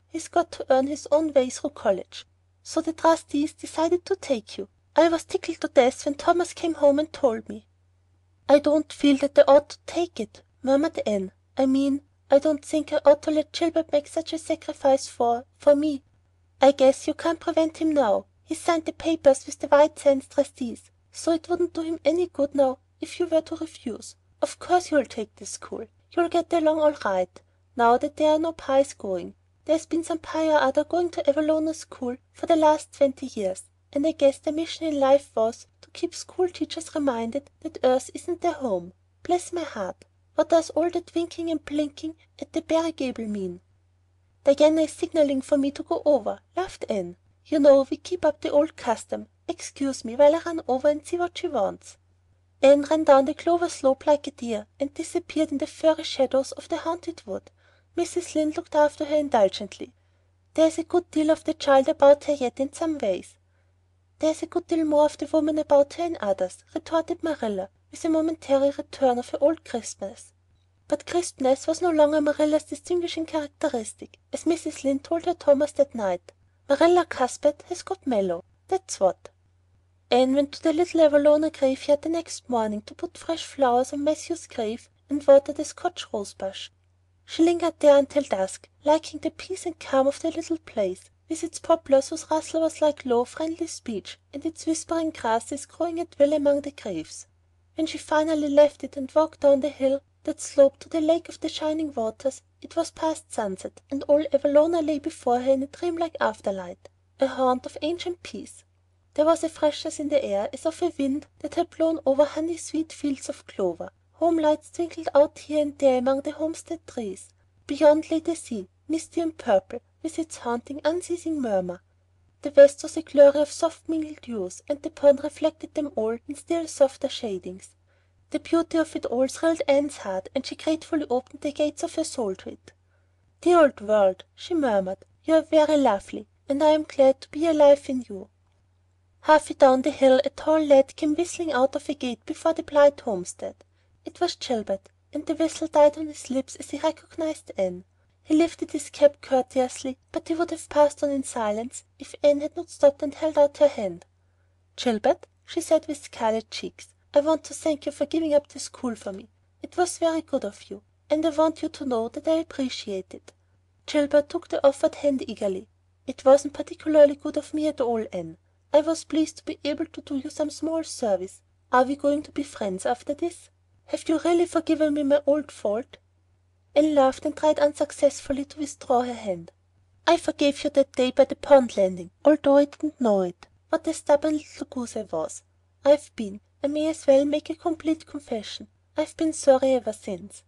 He's got to earn his own way through college. So the trustees decided to take you. I was tickled to death when Thomas came home and told me." "I don't feel that I ought to take it," murmured Anne. "I mean, I don't think I ought to let Gilbert make such a sacrifice for me." "I guess you can't prevent him now. He's signed the papers with the White Sands trustees, so it wouldn't do him any good now if you were to refuse. Of course you'll take the school. You'll get along all right, now that there are no Pyes going. There's been some Pye or other going to Avalonia School for the last 20 years, and I guess their mission in life was to keep school teachers reminded that Earth isn't their home. Bless my heart, what does all that winking and blinking at the Barry gable mean?" "Diana is signalling for me to go over," laughed Anne. "You know we keep up the old custom. Excuse me while I run over and see what she wants." Anne ran down the clover slope like a deer, and disappeared in the furry shadows of the haunted wood. Mrs. Lynde looked after her indulgently. "There's a good deal of the child about her yet in some ways." "There's a good deal more of the woman about her in others," retorted Marilla, with a momentary return of her old crispness. But crispness was no longer Marilla's distinguishing characteristic, as Mrs. Lynde told her Thomas that night. "Marilla Cuthbert has got mellow, that's what." Anne went to the little Avalonia graveyard the next morning to put fresh flowers on Matthew's grave and water the Scotch rosebush. She lingered there until dusk, liking the peace and calm of the little place, with its poplars whose rustle was like low, friendly speech, and its whispering grasses growing at will among the graves. When she finally left it and walked down the hill that sloped to the Lake of the Shining Waters, it was past sunset, and all Avalonia lay before her in a dreamlike afterlight, a haunt of ancient peace. There was a freshness in the air as of a wind that had blown over honey-sweet fields of clover. Home lights twinkled out here and there among the homestead trees. Beyond lay the sea, misty and purple, with its haunting, unceasing murmur. The west was a glory of soft mingled hues, and the pond reflected them all in still softer shadings. The beauty of it all thrilled Anne's heart, and she gratefully opened the gates of her soul to it. "Dear old world," she murmured, "you are very lovely, and I am glad to be alive in you." Halfway down the hill a tall lad came whistling out of a gate before the Blythe homestead. It was Gilbert, and the whistle died on his lips as he recognized Anne. He lifted his cap courteously, but he would have passed on in silence if Anne had not stopped and held out her hand. "Gilbert," she said with scarlet cheeks, "I want to thank you for giving up the school for me. It was very good of you, and I want you to know that I appreciate it." Gilbert took the offered hand eagerly. "It wasn't particularly good of me at all, Anne. I was pleased to be able to do you some small service. Are we going to be friends after this? Have you really forgiven me my old fault?" Anne laughed and tried unsuccessfully to withdraw her hand. "I forgave you that day by the pond landing, although I didn't know it. What a stubborn little goose I was. I may as well make a complete confession. I've been sorry ever since."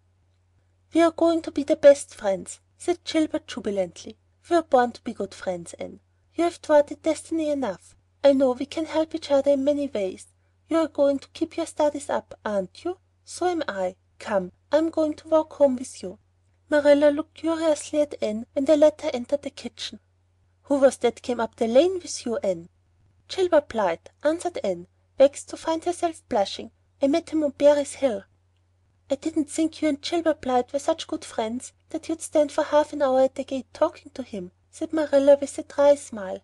"We are going to be the best friends," said Gilbert jubilantly. "We were born to be good friends, Anne. You have thwarted destiny enough. I know we can help each other in many ways. You are going to keep your studies up, aren't you? So am I. Come, I'm going to walk home with you." Marilla looked curiously at Anne when the latter entered the kitchen. "Who was that came up the lane with you, Anne?" "Gilbert Blythe," answered Anne, vexed to find herself blushing. "I met him on Barry's Hill." "I didn't think you and Gilbert Blythe were such good friends that you'd stand for half an hour at the gate talking to him," said Marilla with a dry smile.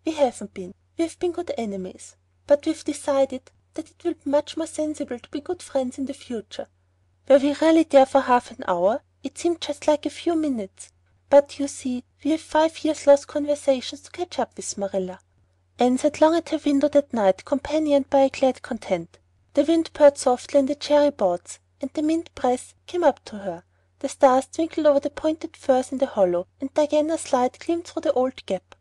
"We haven't been. We've been good enemies. But we've decided that it will be much more sensible to be good friends in the future." "Were we really there for half an hour? It seemed just like a few minutes. But you see, we have 5 years' lost conversations to catch up with, Marilla." Anne sat long at her window that night, companioned by a glad content. The wind purred softly in the cherry boughs, and the mint breeze came up to her. The stars twinkled over the pointed firs in the hollow, and Diana's light gleamed through the old gap.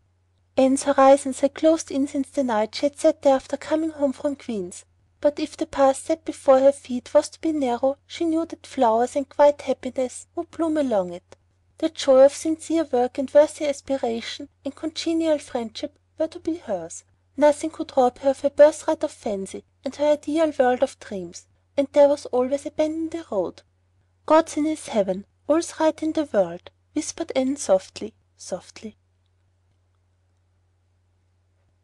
Anne's horizons had closed in since the night she had sat there after coming home from Queen's. But if the path set before her feet was to be narrow, she knew that flowers and quiet happiness would bloom along it. The joy of sincere work and worthy aspiration and congenial friendship were to be hers. Nothing could rob her of her birthright of fancy and her ideal world of dreams. And there was always a bend in the road. "God's in his heaven, all's right in the world," whispered Anne softly, softly.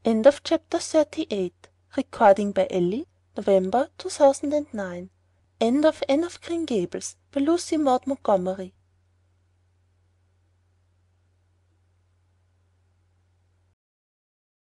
End of chapter 38. Recording by Ellie. November 2009. End of Anne of Green Gables by Lucy Maud Montgomery.